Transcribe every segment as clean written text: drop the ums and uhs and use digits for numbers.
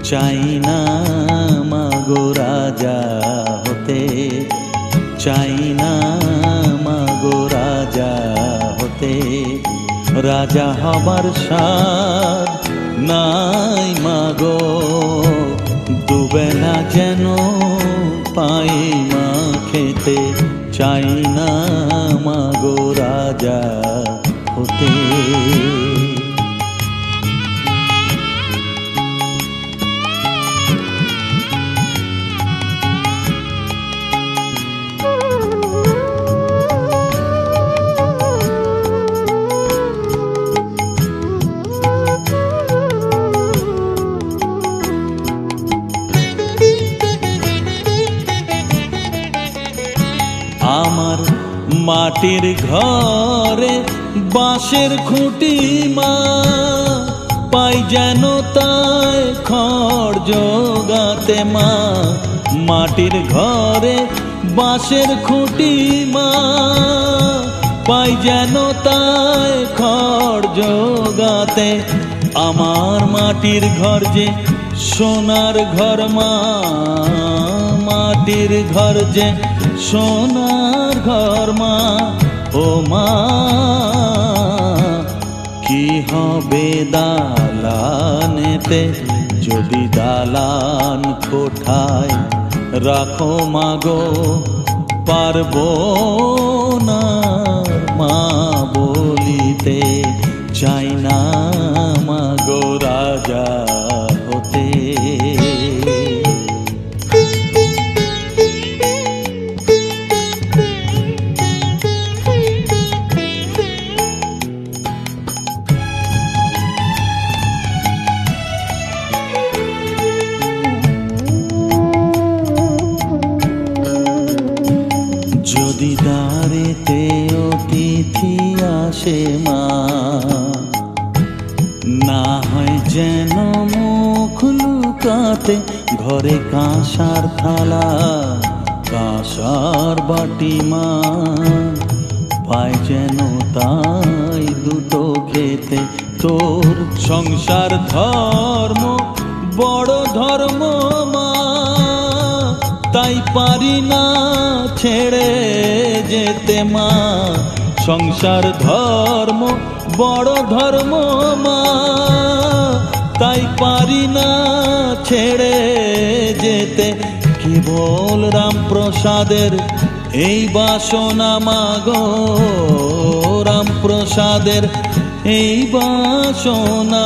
চাই না মাগো রাজা হতে, চাই না মাগো রাজা হতে। রাজা হবার স্বাদ নাই মাগো, দুবেলা যেন পাই মা খেতে। চাই না মাগো রাজা হতে। আমার মাটির ঘরে বাঁশের খুঁটি মা, পাই যেন তাই খড় জোগাতে মা। মাটির ঘরে বাঁশের খুঁটি মা, পাই যেন তাই খড় জোগাতে। আমার মাটির ঘর যে সোনার ঘর মা, মাটির ঘর যে সোনার ঘর মা। ও মা কি হবে দালানেতে, যদি দালান কোঠায় রাখো মাগো। পারবো না মা বলিতে, চাই না মাগো রাজা হতে। যদি দ্বারেতে অতিথি আসে মা, না হয় যেন মুখ লুকাতে। ঘরে কাঁসার থালা কাঁসার বাটি মা, পায় যেন তাই দুটো খেতে। তোর সংসার ধর্ম বড় ধর্ম মা, তাই পারি না ছেড়ে যেতে মা। সংসার ধর্ম বড় ধর্ম মা, তাই পারি না ছেড়ে যেতে। কেবল রামপ্রসাদের এই বাসনা মাগো, রামপ্রসাদের এই বাসনা।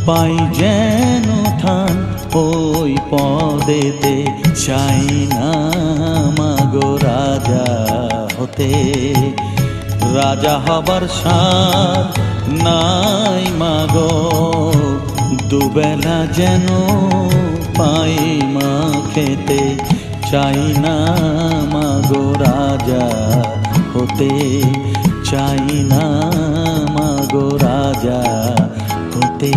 পাই যেন থান ওই পদেতে, চাই না মাগো রাজা হতে। রাজা হবার স্বাদ নাই মাগো, দুবেলা যেন পাই মা খেতে। চাই না মাগো রাজা হতে, চাই না মাগো রাজা হতে।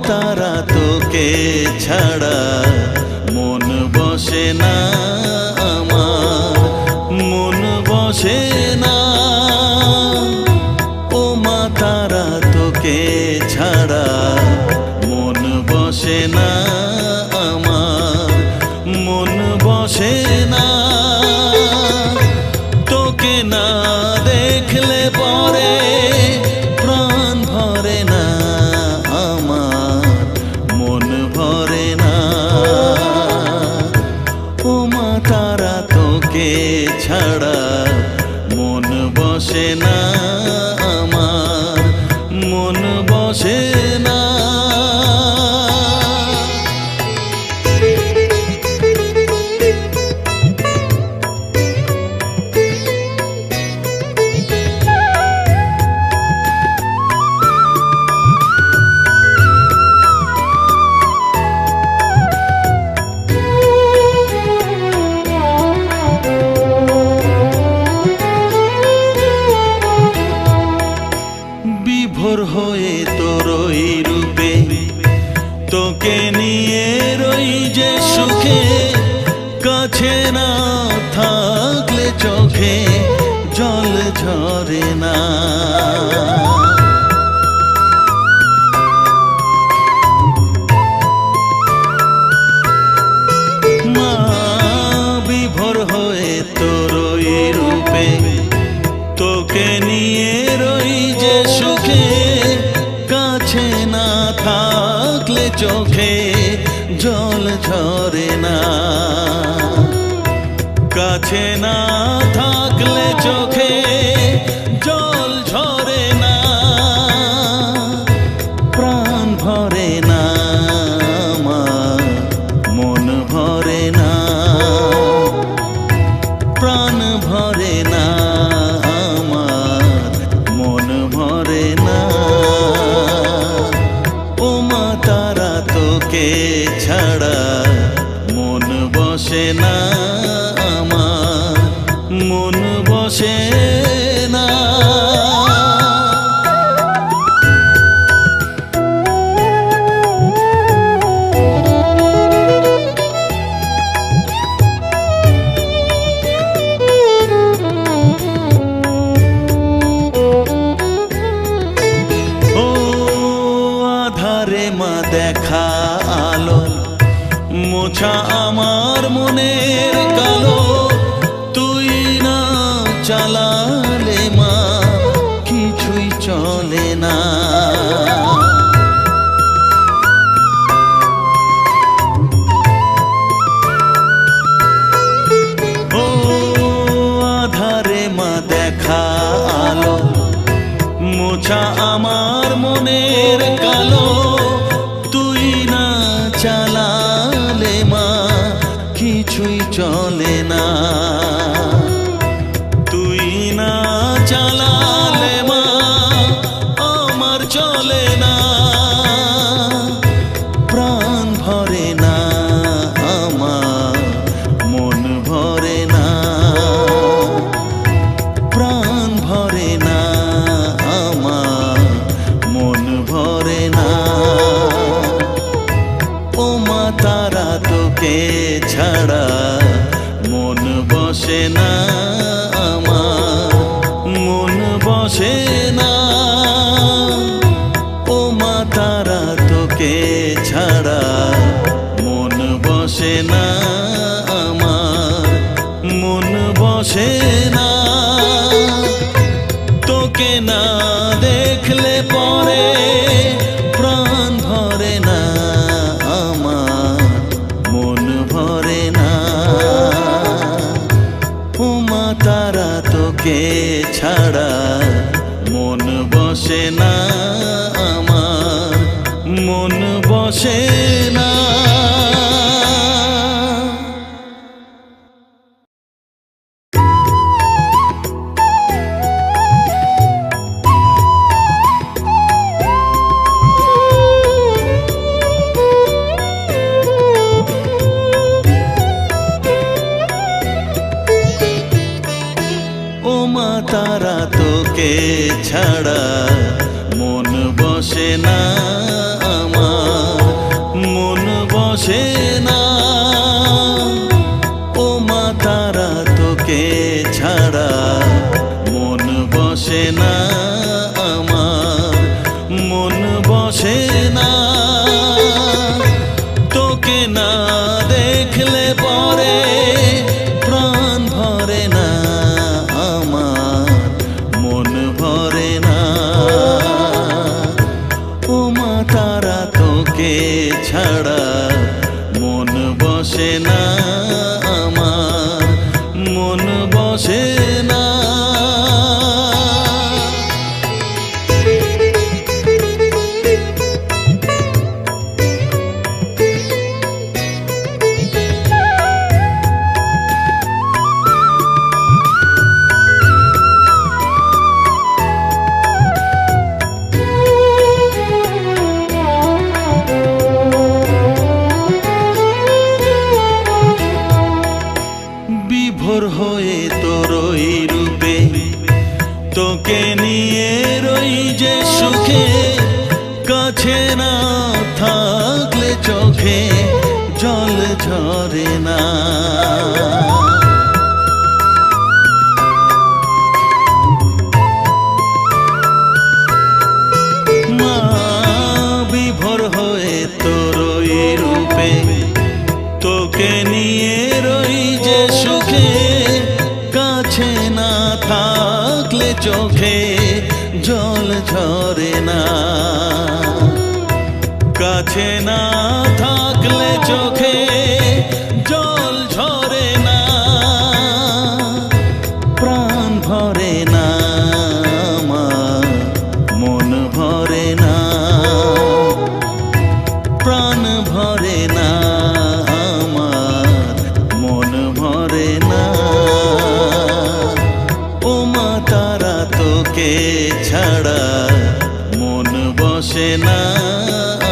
তারা তোকে ছাড়া মন বসে না আমার, মন বসে না। ও মা তারা তোকে ছাড়া মন বসে না আমার, মন বসে না। তোকে না দেখলে পরে প্রাণ ভরে না আমার, মন ভরে না। ও মা তারা তোকে ছাড়া মন বসে না আমার, মন বসে না। বিভোর হয়ে তোরই রূপে তোকে নিয়ে রই যে সুখে কাছে না থাকলে চোখে জল ঝরে না মা বিভোর হয়ে তোরই রূপে তোকে নিয়ে রই যে সুখে কাছে না থাকলে চোখে জল ঝরে না কাছে না থাকলে চোখে জল ঝরে না প্রাণ ভরে না আমার মন ভরে না প্রাণ ভরে না আমার মন ভরে না ও মা তারা তোকে ছাড়া মন বসে না আমার মন বসে না ও আধারে মা দেখা আলো মোছা আমার মনের কালো তুই না চালালে মা কিছুই চলে না ও আধারে মা দেখা আলো মোছা আমার মনের কালো তুই না চালালে মা কিছুই চলে না তুই না চালালে মা আমার চলে না প্রাণ ভরে না আমার মন ভরে না প্রাণ ভরে না আমার মন ভরে না ও মা তারা তোকে ছাড়া মন বসে না আমার মন বসে না ও মা তারা তোকে ছাড়া মন বসে না আমার মন বসে না তোকে না দেখলে পরে প্রাণ ভরে না আমার মন ভরে না ও মা তারা তোকে ছাড়া মন বসে না আমার মন বসে না ও মা তারা তোকে ছাড়া মন বসে না আমার মন বসে না ও মা তারা তোকে ছাড়া মন বসে না আমার মন বসে না তোকে না দেখলে পরে প্রাণ ভরে না আমার মন ভরে না ও মা তারা তোকে ছাড়া মন বসে না আমার মন বসে না বিভোর হয়ে তোরই রূপে তোকে নিয়ে রই যে সুখে সুখে কাছে না থাকলে চোখে জল ঝরে না। মা বিভোর হয়ে তোর ওই রূপে তোকে নিয়ে রই যে সুখে কাছে না থাকলে চোখে জল ঝরে না। কাছে না থাকলে চোখে জল ঝরে না। প্রাণ ভরে না আমার, মন ভরে না। প্রাণ ভরে না আমার, মন ভরে না। ও মা তারা তোকে ছাড়া মন বসে না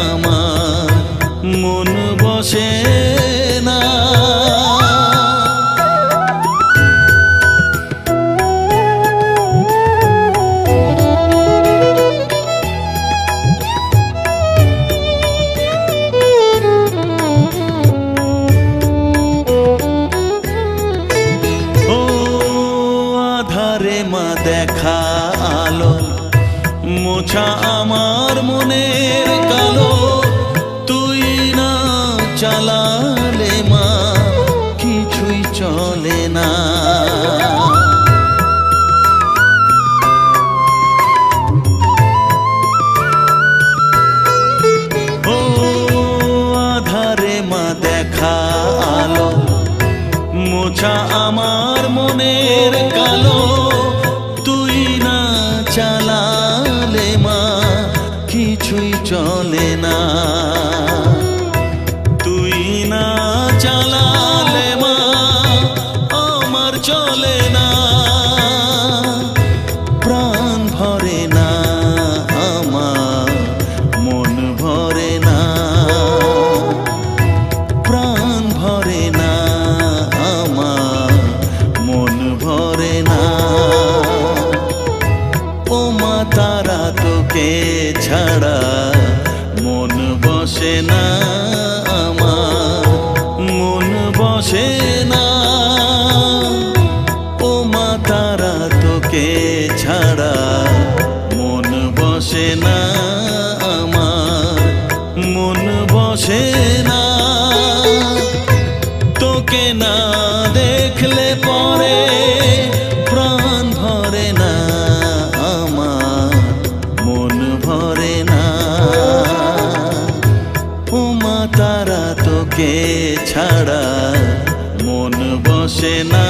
আমার, মন বসে না। ও আধারে মা দেখা আলো মোছা আমার মনের কালো। তুই না চালালে মা কিছুই চলে না। ও আধারে মা দেখা আলো মোছা আমার মনের কালো। তুই না চালালে মা কিছুই চলে না। তুই না চালালে মা আমার চলে না। প্রাণ ভরে না আমার, মন ভরে না। প্রাণ ভরে না আমার, মন ভরে না। ও মা তারা তোকে ছাড়া মন বসে না আমার, মন বসে না। ও মা তারা তোকে ছাড়া মন বসে না আমার, মন বসে না। তোকে না দেখলে পরে প্রাণ ভরে না আমার, মন ভরে না। ও মা তারা তোকে ছাড়া মন বসে না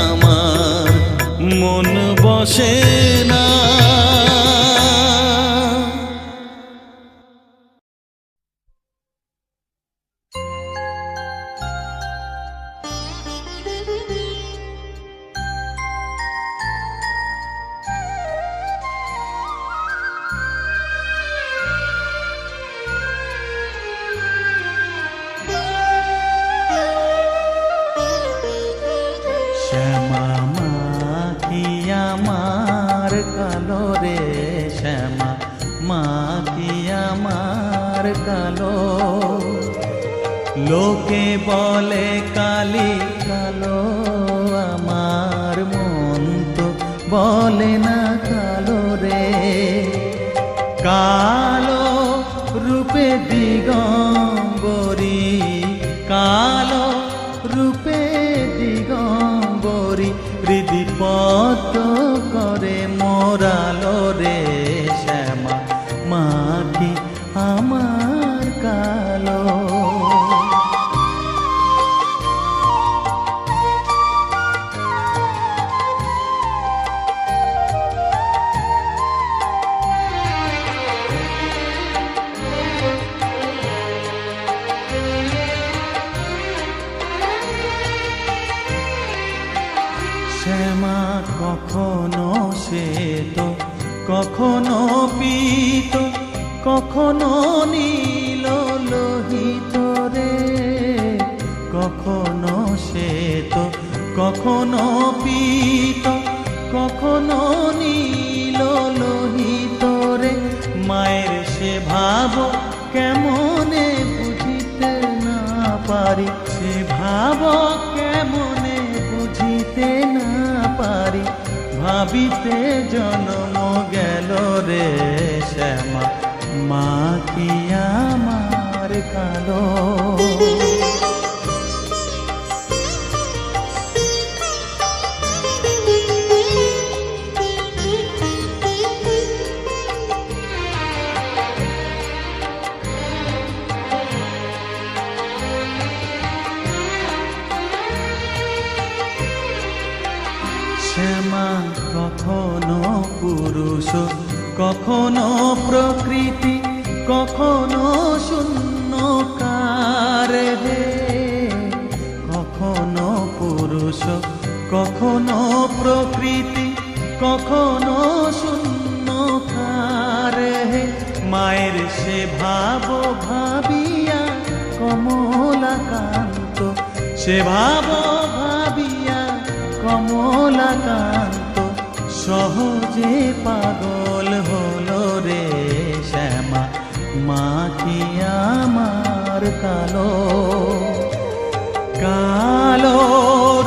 আমার, মন বসে না। শ্যামা মা কি আমার কালো রে, শ্যামা মা কি আমার কালো। লোকে বলে কালি কালো, আমার মন তো বলে না কালো রে। কালো রূপে দিগম্বরী, কালো রূপে দিগম্বরী, হৃদিপত করে মোরালো রে। শ্যামা মা কি আমার কালো। শ্যামা কখনো শ্বেত, কখনো পীত, কখনো নীল লোহিত রে। কখনো শ্বেত, কখনো পীত, কখনো নীল লোহিত রে। ভাব কেমনে বুঝিতে না পারি, সে ভাব কেমনে বুঝিতে না পারি, ভাবিতে জন্ম গেল রে শ্যামা, মা কি আমার কালো। শ্যামা কখনো পুরুষ, কখনো প্রকৃতি, কখনো শূন্যকার হে, কখনো পুরুষ, কখনো প্রকৃতি, কখনো শূন্যকার হে। মায়ের সে ভাব ভাবিয়া কমলাকান্ত, সে ভাব ভাবিয়া কমলাকান্ত, সহজে পাগল হলো রে শ্যামা, মা কি আমার কালো। কালো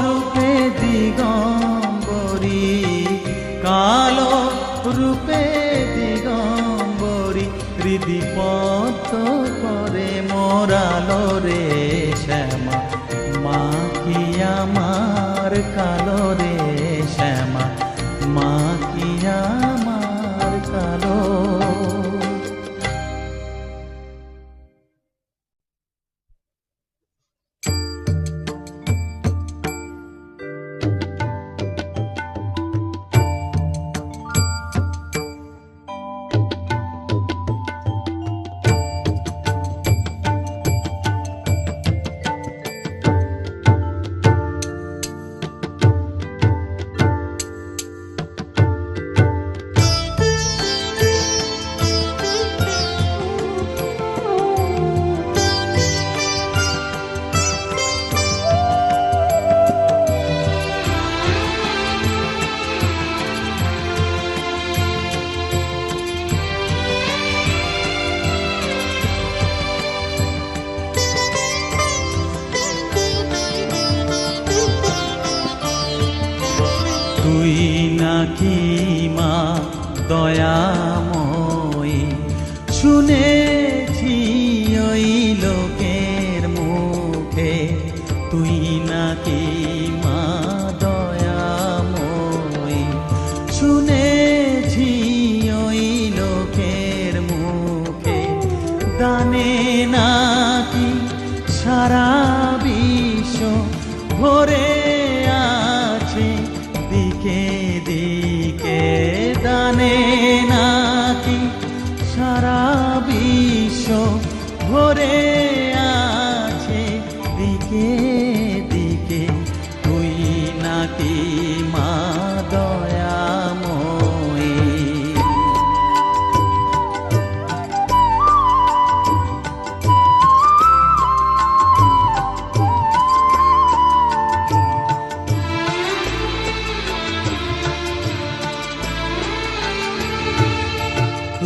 রূপে দিগম্বরী, কালো রূপে দিগম্বরী, হৃদি পদ্ম করে মোরালো রে শ্যামা, মা কি আমার কালো রে শ্যামা, মা কি আমার কালো। তুই নাকি মা দয়াময়ী, শুনেছি ওই লোকের মুখে, তুই নাকি মা দয়াময়ী, শুনেছি ওই লোকের মুখে, দানে নাকি সারা বিশ্ব ভরে আছে দিকে দিকে, দানে নাকি সারা বিশ্ব ভরে আছে দিকে দিকে, তুই নাকি মা দয়াময়ী।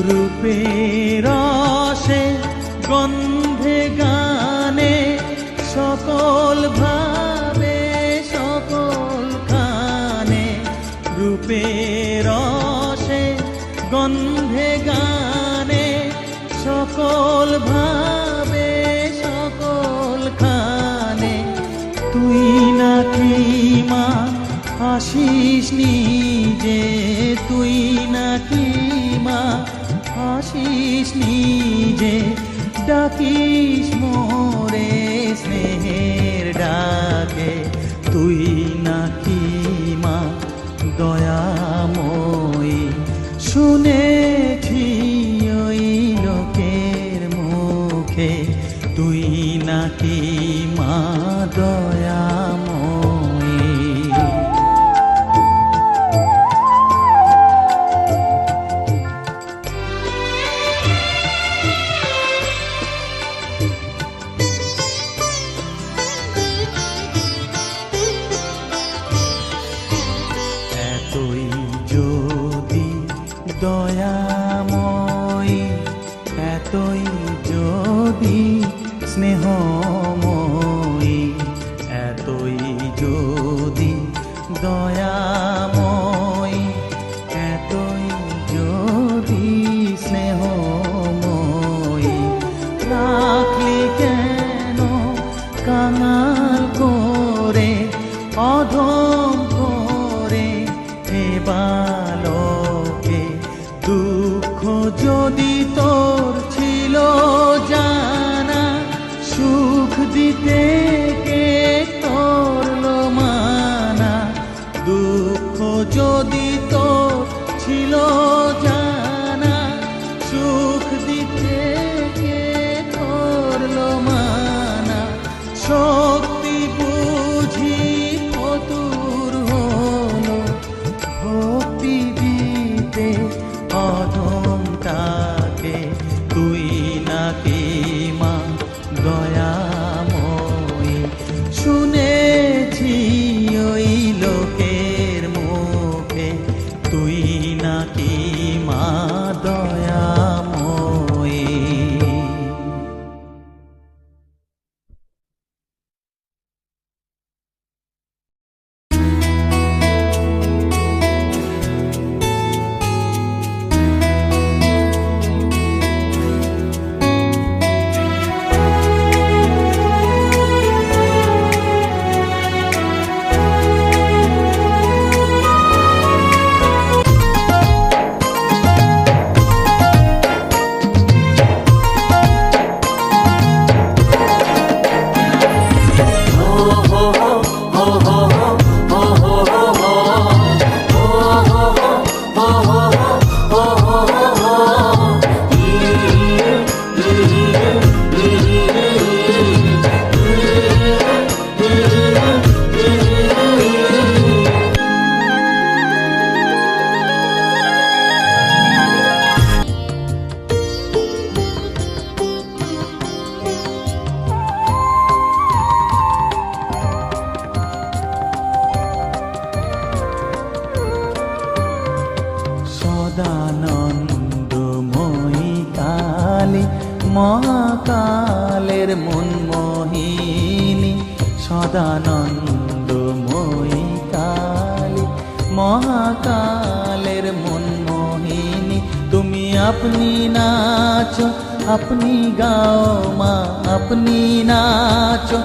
রূপের রসে গন্ধে গানে সকল ভাবে সকল খানে, রূপের রসে গন্ধে গানে সকল ভাবে সকল খানে, তুই নাকি মা হাসিস নিজে, তুই নাকি মা হাসিস নিজে, ডাকিস মোরে স্নেহের ডাকে, তুই নাকি মা দয়াময়ী, শুনেছি ওই লোকের মুখে, তুই নাকি মা দয়াময়ী। এতই যদি দয়াময়ী, এতই যদি স্নেহময়ী, এতই যদি দয়াময়ী, এতই যদি স্নেহময়ী, রাখলি কেন কাঙাল করে, অধম করে হে বালকে? দুঃখ যদি তোর ছিল জানা, সুখ দিতে কে করলো মানা? দুঃখ যদি তোর ছিল জানা, সুখ দিতে কে করলো মানা? শক্তি বুঝি ফতুর হলো, ভক্তি দিতে অধমটাকে। তুই নাকি মা দয়াময়ী? শুনেছি ওই লোকের মুখে, তুই নাকি মা দয়াময়ী। সদানন্দময়ী কালী, মহাকালের মনমোহিনী। সদানন্দময়ী কালী, মহাকালের মনমোহিনী। তুমি আপনি নাচো, আপনি গাও মা, আপনি নাচো,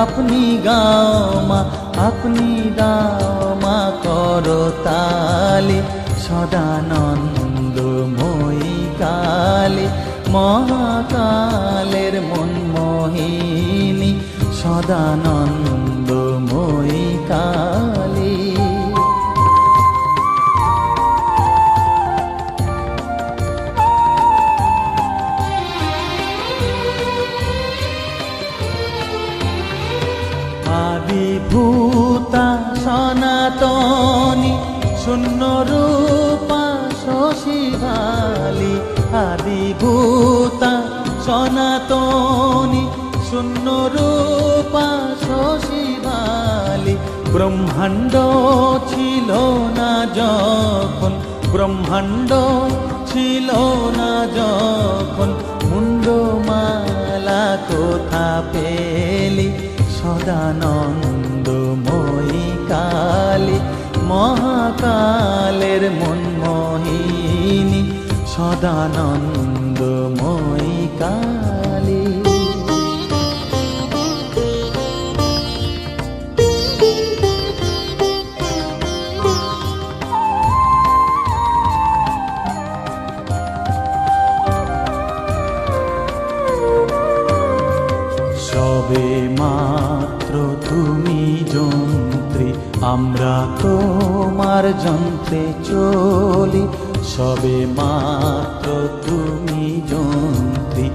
আপনি গাও মা, আপনি গাও মা, করতালি। সদানন্দময়ী কালী, মহাকালের মনমোহিনী। সদানন্দময়ী কালী। আদিভূতা সনাতনী, শূন্য রূপা শশীভালি। আদিভূতা সনাতনী, শূন্য রূপা শশীভালি। ব্রহ্মাণ্ড ছিল না যখন, ব্রহ্মাণ্ড ছিল না যখন, মুন্ডমালা কোথা পেলি? সদানন্দময়ী কালী, মহাকালের মনমোহিনী। সদানন্দময়ী কালী। সবে মাত্র তুমি যন্ত্রী, আমরা তোমার যন্ত্রে চলি। সবে মাত্র তুমি যন্ত্রী,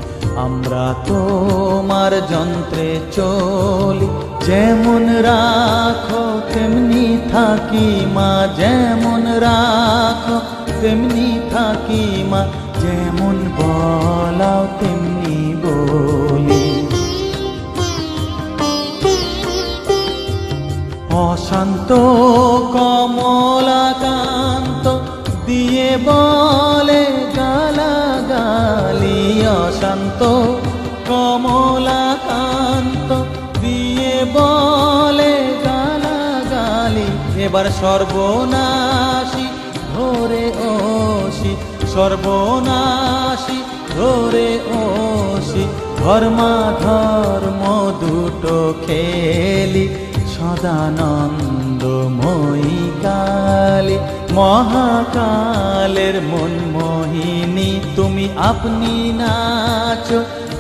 আমরা তোমার যন্ত্রে চলি। যেমন রাখো তেমনি থাকি মা, যেমন রাখো তেমনি থাকি মা, যেমন বলাও তেমনি বলি। অশান্ত কমলাকান্ত দিয়ে বলে গালা গালি অশান্ত কমলাকান্ত দিয়ে বলে গালাগালি। এবার সর্বনাশী ধরে ওসি, সর্বনাশী ধরে ওসি, ধর্মাধর্ম দুটো খেলি সদানন্দময়ী কালী। মহাকালের মনমোহিনী তুমি, আপনি নাচো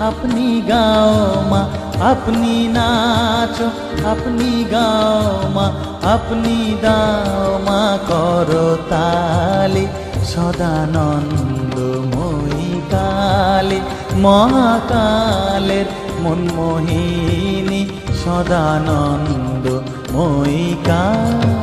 আপনি গাও মা, আপনি নাচো আপনি গাও মা, আপনি দাও মা করতালি। সদানন্দময়ী কালী, মহাকালের মনমোহিনী সদানন্দময়ী কালী।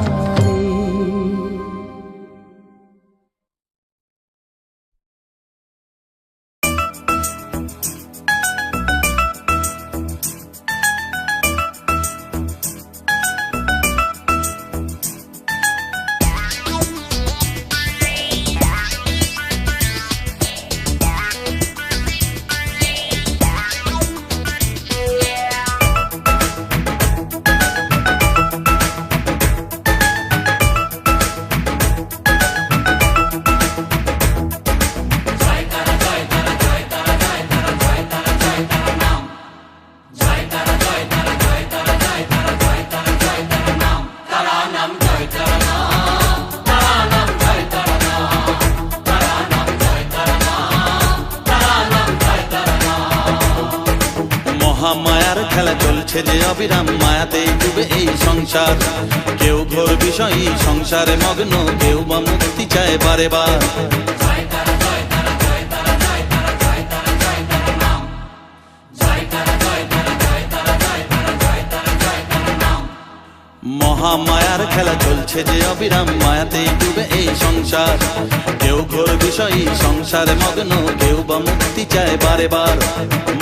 মায়ার খেলা চলছে যে অবিরাম, মায়াতেই ডুবে এই সংসার। কেউ ঘোর বিষয়ী সংসারে মগ্ন, কেউ বা মুক্তি চায় বারে বার। মহামায়ার খেলা চলছে যে অবিরাম, মায়াতেই ডুবে এই সংসার। কেউ ঘোর বিষয়ী সংসারে মগ্ন, কেউ বা মুক্তি চায় বারে বার।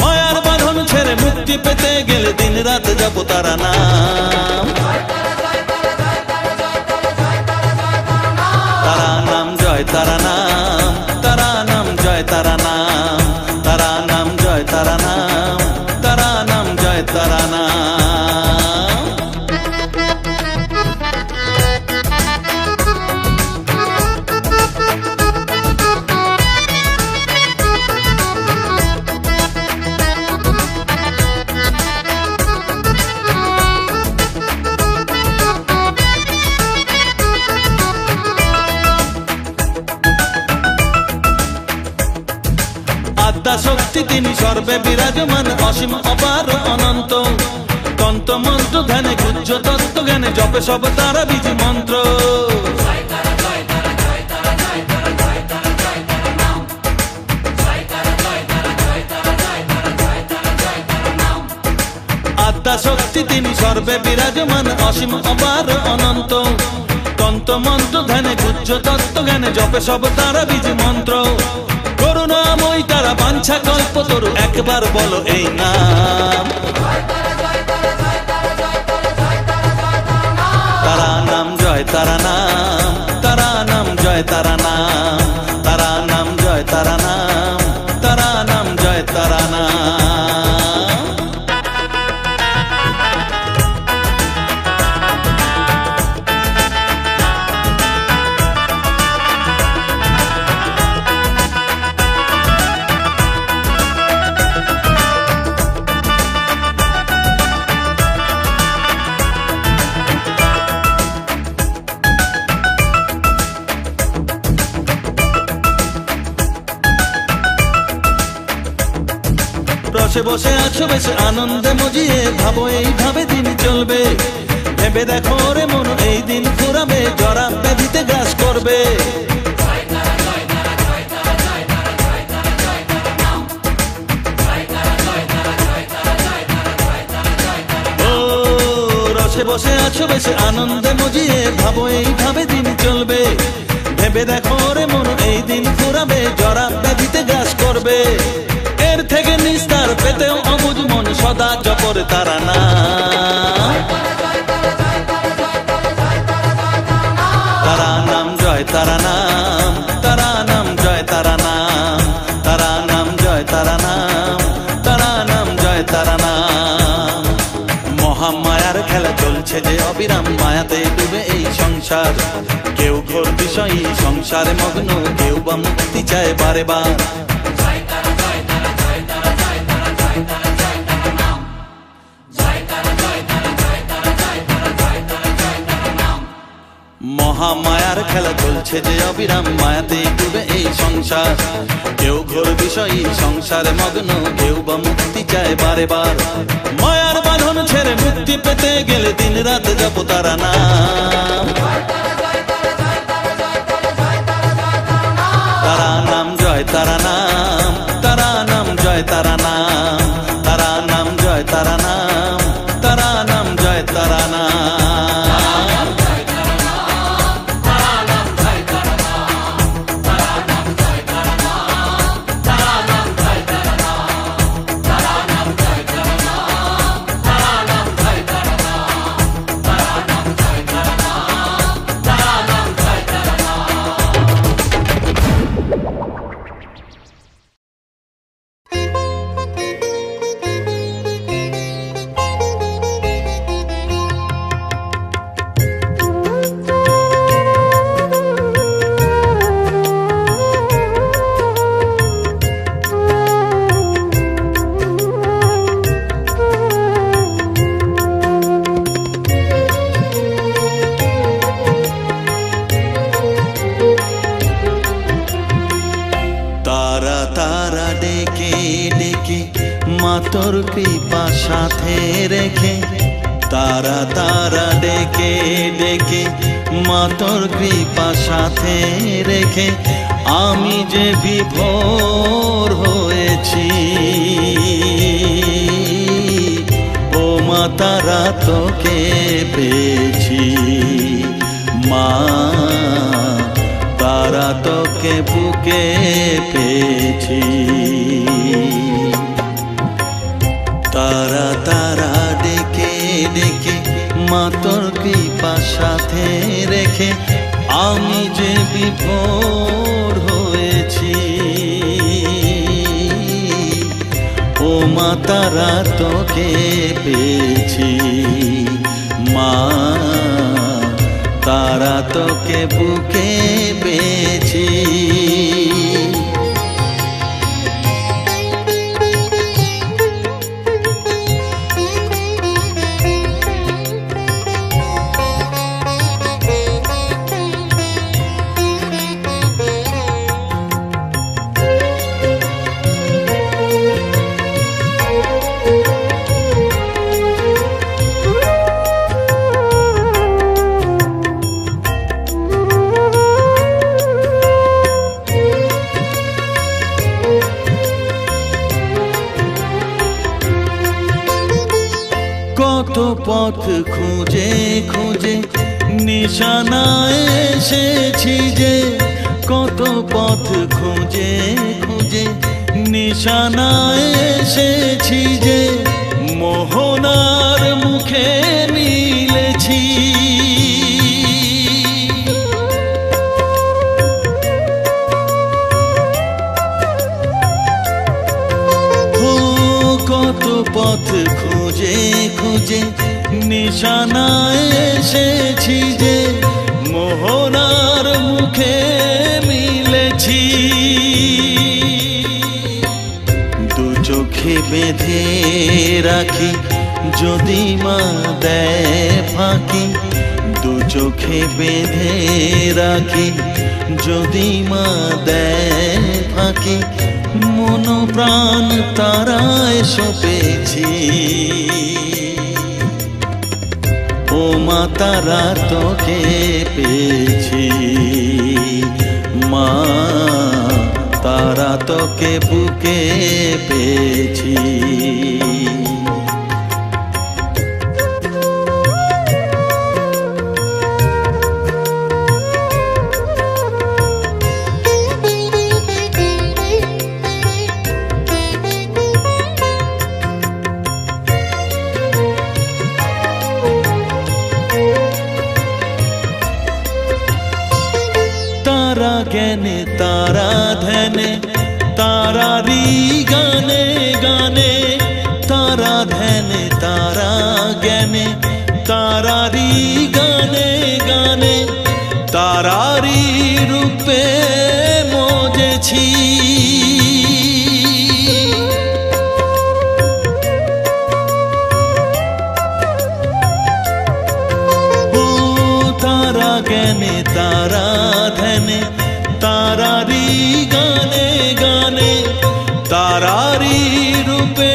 মায়ার বাঁধন ছেড়ে মুক্তি পেতে গেলে দিন রাত জপ তারা নাম, তারা নাম জয় তারা নাম, তারা নাম জয় তারা নাম, তারা নাম জয় তারা নাম, তারা নাম জয় তারা নাম। আদ্যা শক্তি তিনি সর্বে বিরাজমান, অসীম অপার অনন্ত। তন্ত্র মন্ত্র ধ্যানে গুজ্জ তত্ত্ব জ্ঞানে জপে সব তারা বীজ মন্ত্র। আদ্যা শক্তি তিনি সর্বে বিরাজমান, অসীম অপার অনন্ত। তন্ত্র মন্ত্র ধ্যানে গুজ্জ তত্ত্ব জ্ঞানে জপে সব তারা বীজ মন্ত্র। করুণাময়ী তারা বাঞ্ছা কল্প তরু, একবার বলো এই নাম, তারা নাম জয় তারা নাম, তারা নাম জয় তারা নাম, তারা নাম জয় তারা নাম, তারা নাম জয় তারা নাম। বসে বসে আছো বেশ আনন্দে মজিয়ে, ভাবো এইভাবে দিন চলবে। ভেবে দেখো রে মন এই দিন ফুরাবে, জরা ব্যাধিতে গ্রাস করবে। ও রসে বসে আছো বেশ আনন্দে মজিয়ে, ভাবো এইভাবে দিন চলবে। ভেবে দেখো রে মন এই দিন ফুরাবে, জরা ব্যাধিতে গ্রাস করবে। এর থেকে নিস্তার পেতেও অবুঝ মন সদা জপর তারা নাম, তারা নাম জয় তারা নাম, তারা নাম জয় তারা নাম, তারা বিষয়ী সংসারে মগ্ন, কেউ বা মুক্তি চায় বারে বার। মহামায়ার খেলা চলছে যে অবিরাম, মায়াতে ডুবে এই সংসার। কেউ ঘোর বিষয়ী সংসারে মগ্ন, কেউ বা মুক্তি চায় বারে বার। মায়ার বাঁধন ছেড়ে মুক্তি পেতে গেলে দিন রাত জপ তারা নাম। তারা নাম জয় তারা নাম, তারা নাম জয় তারা নাম, তারা নাম জয় তারা নাম, তারা নাম জয় তারা নাম। তোর কৃপা সাথে রেখে, তারা তারা ডেকে ডেকে মা তোর কৃপা সাথে রেখে আমি যে বিভোর হয়েছি। ও মা তারা তোকে পেয়েছি, মা তারা তোকে বুকে পেয়েছি। তারা তারা ডেকে ডেকে মা তোর কৃপা সাথে রেখে আমি যে বিভোর হয়েছি। ও মা তারা তোকে পেয়েছি, মা তারা তোকে বুকে পেয়েছি। কত পথ খুঁজে খুঁজে নিশানায় এসেছি যে, কত পথ খুঁজে খুঁজে নিশানায় এসেছি যে, মোহনার মুখে মিলেছি। কত পথ খুঁজে খুঁজে নিশানায় এসেছি যে, মোহনার মুখে মিলেছি। দু চোখে বেঁধে রাখি যদি মা দেয় ফাঁকি, দু চোখে বেঁধে রাখি যদি মা দেয় ফাঁকি, মন প্রাণ তারায় সপেছি। ও মা তারা তোকে পেয়েছি, মা তারা তোকে বুকে পেয়েছি। তারা জ্ঞানে তারা ধ্যানে তারারি গানে গানে, তারা ধ্যানে তারা জ্ঞানে তারারি গানে গানে, তারারি রূপে মজেছি। ও তারা জ্ঞানে তারা ধ্যানে তারারি গানে গানে তারারি রূপে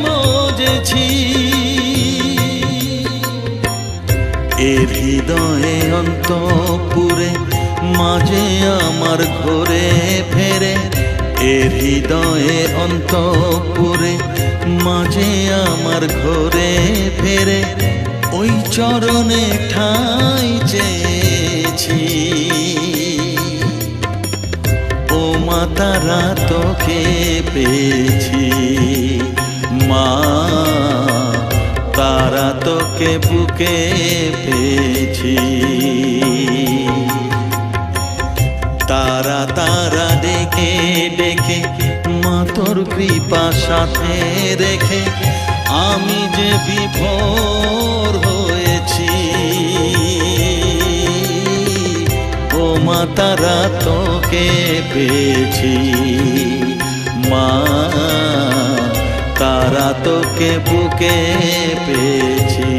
মজেছি। এর হৃদয়ে অন্তঃপুরে মাঝে আমার ঘরে ফেরে, এর হৃদয়ে অন্তঃপুরে মাঝে আমার ঘরে ফেরে, ওই চরণে ঠাঁই চেয়েছি। ও মা তারা তোকে পেয়েছি, মা তারা তোকে বুকে পেয়েছি। তারা তারা ডেকে ডেকে মা তোর কৃপা সাথে রেখে আমি যে বিভোর হয়েছি। ও মা তারা তোকে পেয়েছি, মা তারা তোকে বুকে পেয়েছি।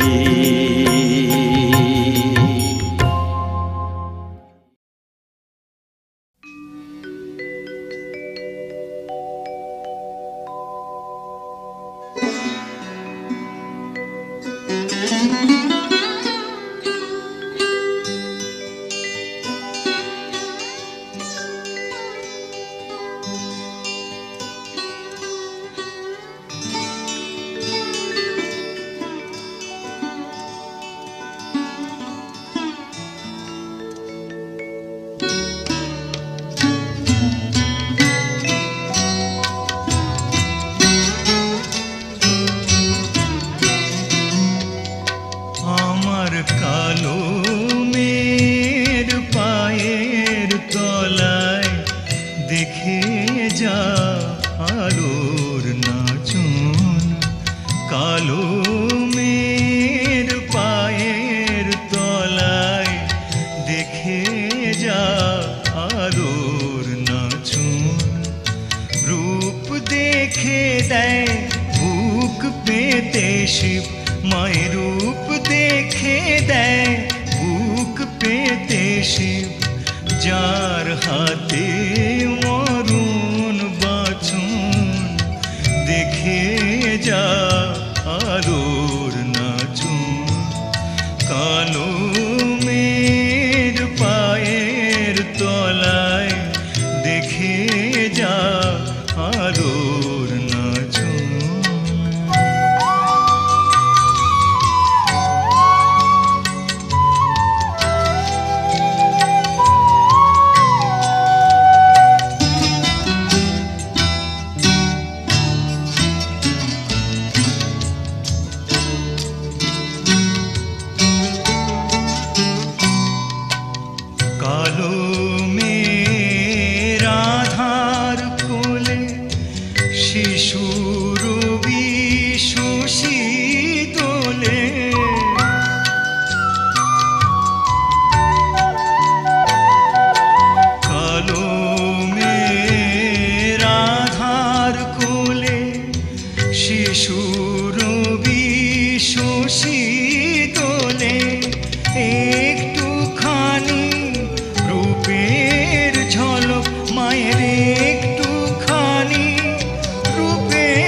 কালো মের পায়ের তলায় দেখে যা আলোর নাচন। কালো মের পায়ের তলায় দেখে যা আলোর নাচন। রূপ দেখে দেয় বুক পেতে শিব, মায়ের রূপ দেখে দেয় বুক পেতে শিব। যার হাতে মরণ বাছন দেখে যা আলোর নাচন। কালো মের পায়ের তলায় দেখে যা আলোর নাচন। কালো মের আধার কোলে শিশুর বিশ্বসী তোলে। কালো মের আধার কোলে শিশুর বিশ্বসী তোলে। একটুখানি রূপের ঝলক মায়ের, একটুখানি রূপের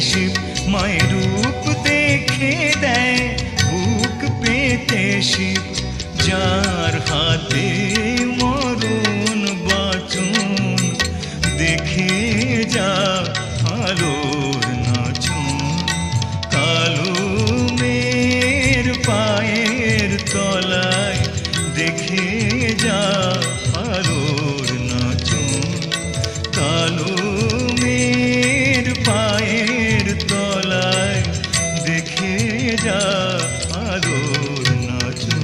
শিব মায়ের রূপ দেখে দেয় বুক পেতে শিব, যার হাতে মরণ বাচন দেখে যা আলোর নাচন। কালো মেয়ের পায়ের তলায় দেখে যা আলোর নাচন। কালো মেয়ের পায়ের তলায় দেখে যা আলোর নাচন।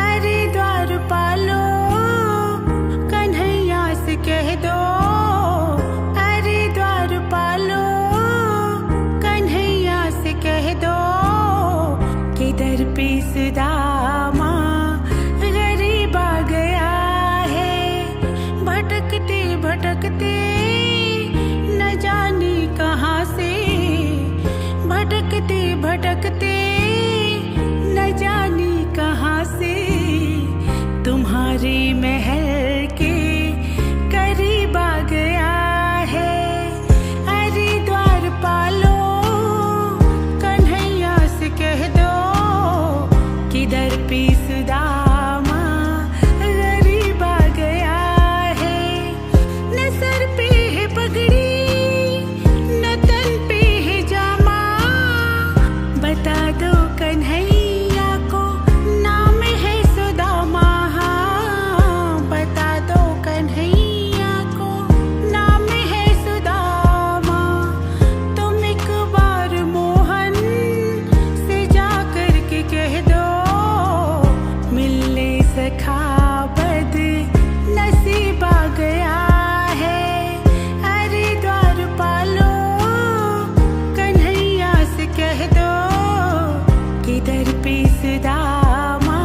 अरे द्वारपालो कन्हैया से कह दो, अरे द्वारपालो कन्हैया से कह दो, किधर पे सुदामा गरीब आ गया है। भटकते भटकते न जाने कहाँ से, भटकते भटकते न जाने कहाँ से, तुम्हारे महल के करीब आ गया है। अरे द्वारपालो कन्हैया से कह दो, किधर पे सुदामा गरीब आ गया है। न सर पे है पगड़ी न तन पे है जामा, बता दो कन्हैया को नाम है सुदामा। बता दो कन्हैया को नाम है सुदामा। तुम एक बार मोहन से जा कर के कह दो, मिलने सखा बद नसीब आ गया है। अरे द्वारपालो कन्हैया से कह दो, किधर पे सुदामा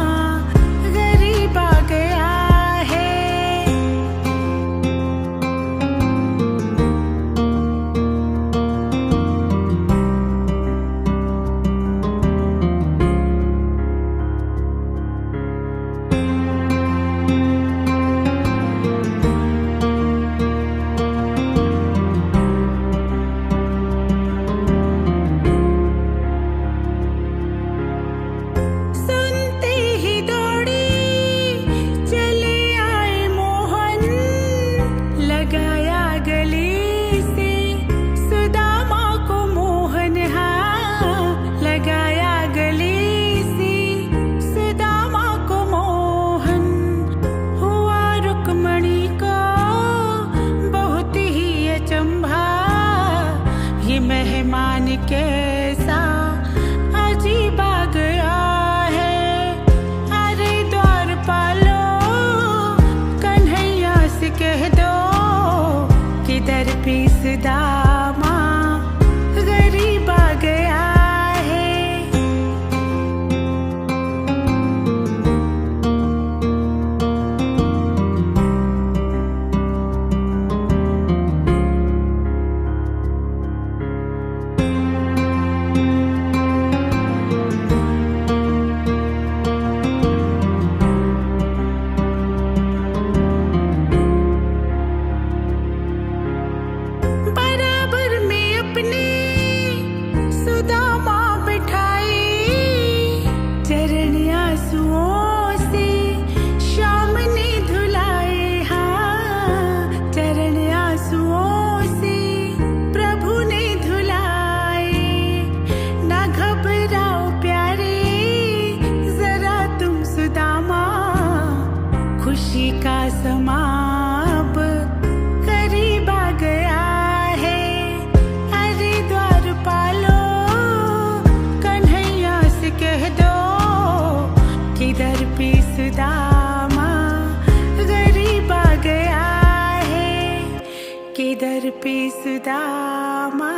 गरीब आ गया है। सुनते ही दौड़ी चले आए मोहन, लगाया गले से सुदामा को मोहन। हाँ, लगाया गले से सुदामा को मोहन। हुआ रुक्मणी को बहुत ही अचंभा, ये मेहमान कैसा अजीब आ गया है। अरे द्वारपालो कन्हैया से कह दो, किधर पे सुदामा गरीब आ गया है। बराबर में अपने सुदामा बिठाए, चरण आंसुओं से शाम ने धुलाए। हाँ, चरण आंसुओं से प्रभु ने धुलाए। ना घबराओ प्यारे जरा तुम सुदामा, खुशी का समा अब करीब आ गया है। अरे द्वारपालो कन्हैया से कह दो, किधर पे सुदामा गरीब आ गया है। किधर पे सुदामा